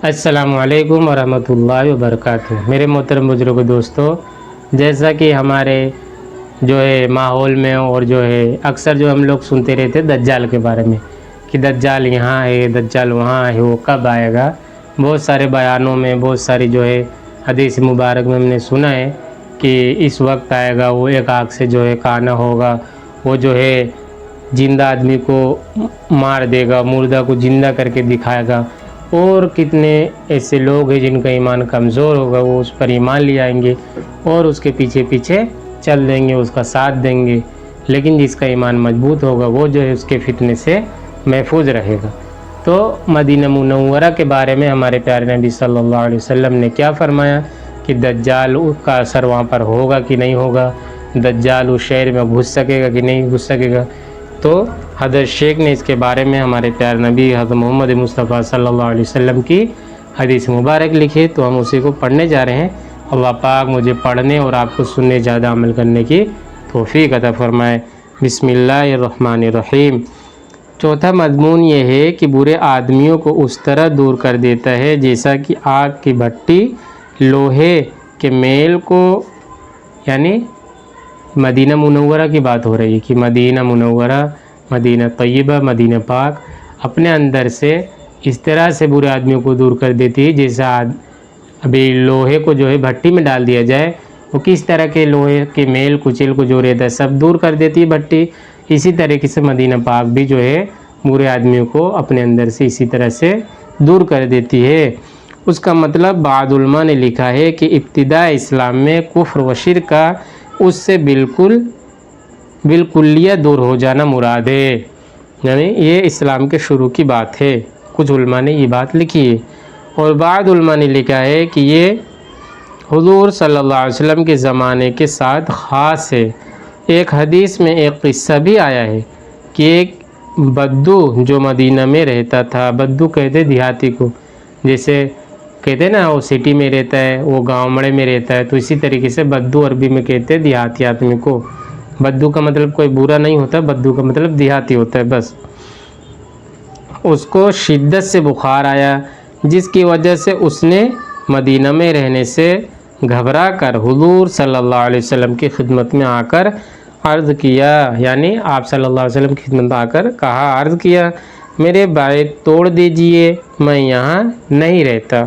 السلام علیکم ورحمۃ اللہ وبرکاتہ۔ میرے محترم بزرگ دوستو، جیسا کہ ہمارے ماحول میں اور اکثر ہم لوگ سنتے رہتے دجال کے بارے میں کہ دجال یہاں ہے، دجال وہاں ہے، وہ کب آئے گا۔ بہت سارے بیانوں میں، بہت ساری حدیث مبارک میں ہم نے سنا ہے کہ اس وقت آئے گا، وہ ایک آنکھ سے کانا ہوگا، وہ زندہ آدمی کو مار دے گا، مردہ کو زندہ کر کے دکھائے گا، اور کتنے ایسے لوگ ہیں جن کا ایمان کمزور ہوگا وہ اس پر ایمان لے آئیں گے اور اس کے پیچھے پیچھے چل دیں گے، اس کا ساتھ دیں گے، لیکن جس کا ایمان مضبوط ہوگا وہ اس کے فتنے سے محفوظ رہے گا۔ تو مدینہ منورہ کے بارے میں ہمارے پیارے نبی صلی اللہ علیہ وسلم نے کیا فرمایا کہ دجال کا اثر وہاں پر ہوگا کہ نہیں ہوگا، دجال اس شہر میں گھس سکے گا کہ نہیں گھس سکے گا۔ تو حضرت شیخ نے اس کے بارے میں ہمارے پیارے نبی حضرت محمد مصطفیٰ صلی اللہ علیہ وسلم کی حدیث مبارک لکھی، تو ہم اسی کو پڑھنے جا رہے ہیں۔ اللہ پاک مجھے پڑھنے اور آپ کو سننے زیادہ عمل کرنے کی توفیق عطا فرمائے۔ بسم اللہ الرحمن الرحیم۔ چوتھا مضمون یہ ہے کہ برے آدمیوں کو اس طرح دور کر دیتا ہے جیسا کہ آگ کی بھٹی لوہے کے میل کو، یعنی مدینہ منورہ کی بات ہو رہی ہے کہ مدینہ منورہ، مدینہ طیبہ، مدینہ پاک اپنے اندر سے اس طرح سے برے آدمیوں کو دور کر دیتی ہے جیسا ابھی لوہے کو بھٹی میں ڈال دیا جائے، وہ کس طرح کے لوہے کے میل کچیل کو رہتا ہے سب دور کر دیتی ہے بھٹی، اسی طریقے سے مدینہ پاک بھی برے آدمیوں کو اپنے اندر سے اسی طرح سے دور کر دیتی ہے۔ اس کا مطلب بعض علماء نے لکھا ہے کہ ابتداء اسلام میں کفر و شرک کا اس سے بالکلیہ دور ہو جانا مراد ہے، یعنی یہ اسلام کے شروع کی بات ہے۔ کچھ علماء نے یہ بات لکھی ہے، اور بعض علماء نے لکھا ہے کہ یہ حضور صلی اللہ علیہ وسلم کے زمانے کے ساتھ خاص ہے۔ ایک حدیث میں ایک قصہ بھی آیا ہے کہ ایک بدو جو مدینہ میں رہتا تھا، بدو کہتے دیہاتی کو، جیسے کہتے نا وہ سٹی میں رہتا ہے، وہ گاؤں مڑے میں رہتا ہے، تو اسی طریقے سے بدو عربی میں کہتے ہیں دیہاتی آدمی کو۔ بدو کا مطلب کوئی برا نہیں ہوتا، بدو کا مطلب دیہاتی ہوتا ہے بس۔ اس کو شدت سے بخار آیا، جس کی وجہ سے اس نے مدینہ میں رہنے سے گھبرا کر حضور صلی اللہ علیہ وسلم کی خدمت میں آ کر عرض کیا، یعنی آپ صلی اللہ علیہ وسلم کی خدمت میں آ کر عرض کیا، میرے بیت توڑ دیجئے، میں یہاں نہیں رہتا۔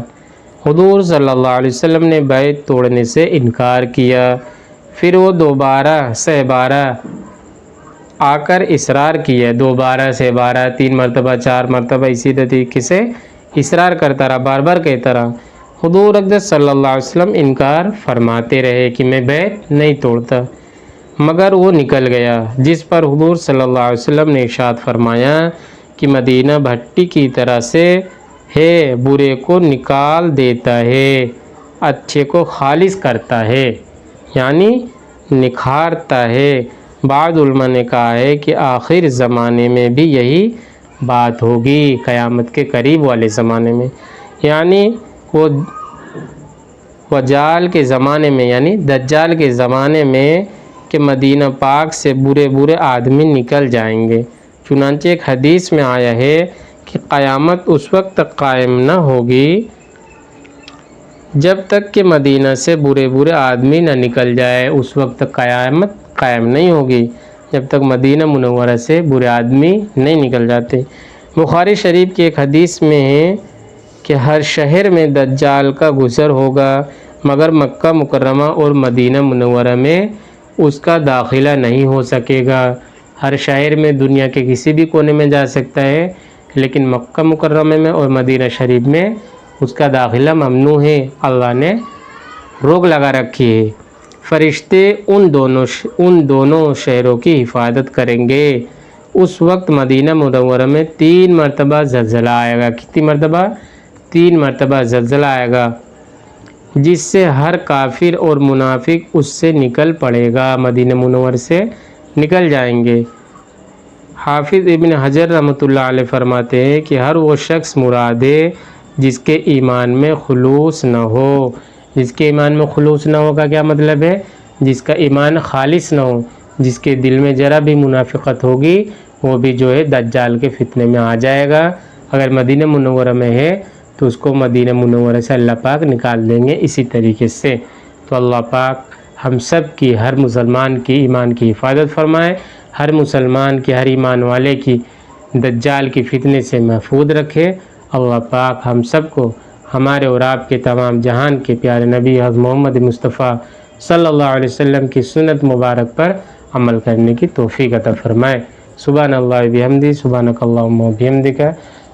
حضور صلی اللہ علیہ وسلم نے بیت توڑنے سے انکار کیا، پھر وہ دوبارہ سے بارہ آ کر اصرار کیا، دوبارہ سے بارہ، 3 مرتبہ، 4 مرتبہ، اسی طریقے سے اصرار کرتا رہا، بار بار کہتا رہا۔ حضور اقدس صلی اللہ علیہ وسلم انکار فرماتے رہے کہ میں بیت نہیں توڑتا، مگر وہ نکل گیا، جس پر حضور صلی اللہ علیہ وسلم نے ارشاد فرمایا کہ مدینہ بھٹی کی طرح سے ہے، برے کو نکال دیتا ہے، اچھے کو خالص کرتا ہے، یعنی نکھارتا ہے۔ بعض علماء نے کہا ہے کہ آخر زمانے میں بھی یہی بات ہوگی، قیامت کے قریب والے زمانے میں، یعنی وہ دجال کے زمانے میں، یعنی دجال کے زمانے میں کہ مدینہ پاک سے برے آدمی نکل جائیں گے۔ چنانچہ ایک حدیث میں آیا ہے کہ قیامت اس وقت تک قائم نہ ہوگی جب تک کہ مدینہ سے برے آدمی نہ نکل جائے، اس وقت تک قیامت قائم نہیں ہوگی جب تک مدینہ منورہ سے برے آدمی نہیں نکل جاتے۔ بخاری شریف کی ایک حدیث میں ہے کہ ہر شہر میں دجال کا گزر ہوگا، مگر مکہ مکرمہ اور مدینہ منورہ میں اس کا داخلہ نہیں ہو سکے گا۔ ہر شہر میں دنیا کے کسی بھی کونے میں جا سکتا ہے، لیکن مکہ مکرمہ میں اور مدینہ شریف میں اس کا داخلہ ممنوع ہے، اللہ نے روک لگا رکھی ہے۔ فرشتے ان دونوں شہروں کی حفاظت کریں گے۔ اس وقت مدینہ منورہ میں 3 مرتبہ زلزلہ آئے گا۔ کتنی مرتبہ؟ 3 مرتبہ زلزلہ آئے گا، جس سے ہر کافر اور منافق اس سے نکل پڑے گا، مدینہ منورہ سے نکل جائیں گے۔ حافظ ابن حجر رحمۃ اللہ علیہ فرماتے ہیں کہ ہر وہ شخص مراد ہے جس کے ایمان میں خلوص نہ ہو۔ جس کے ایمان میں خلوص نہ ہو کا کیا مطلب ہے؟ جس کا ایمان خالص نہ ہو، جس کے دل میں ذرا بھی منافقت ہوگی، وہ بھی دجال کے فتنے میں آ جائے گا۔ اگر مدینہ منورہ میں ہے تو اس کو مدینہ منورہ سے اللہ پاک نکال دیں گے اسی طریقے سے۔ تو اللہ پاک ہم سب کی، ہر مسلمان کی ایمان کی حفاظت فرمائے، ہر مسلمان کی، ہر ایمان والے کی دجال کی فتنے سے محفوظ رکھے۔ اللہ پاک ہم سب کو ہمارے اور آپ کے تمام جہان کے پیارے نبی حضرت محمد مصطفیٰ صلی اللہ علیہ وسلم کی سنت مبارک پر عمل کرنے کی توفیق عطا فرمائے۔ سبحان اللہ بحمدہ، سبحانک اللہم وبحمدک،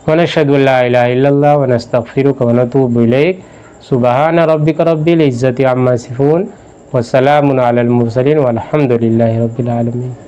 ونشہد ان لا الہ الا اللہ ونستغفرک ونتوب الیک۔ سبحان ربک رب العزۃ عما یصفون وسلام علی المرسلین والحمد للہ رب العالمین۔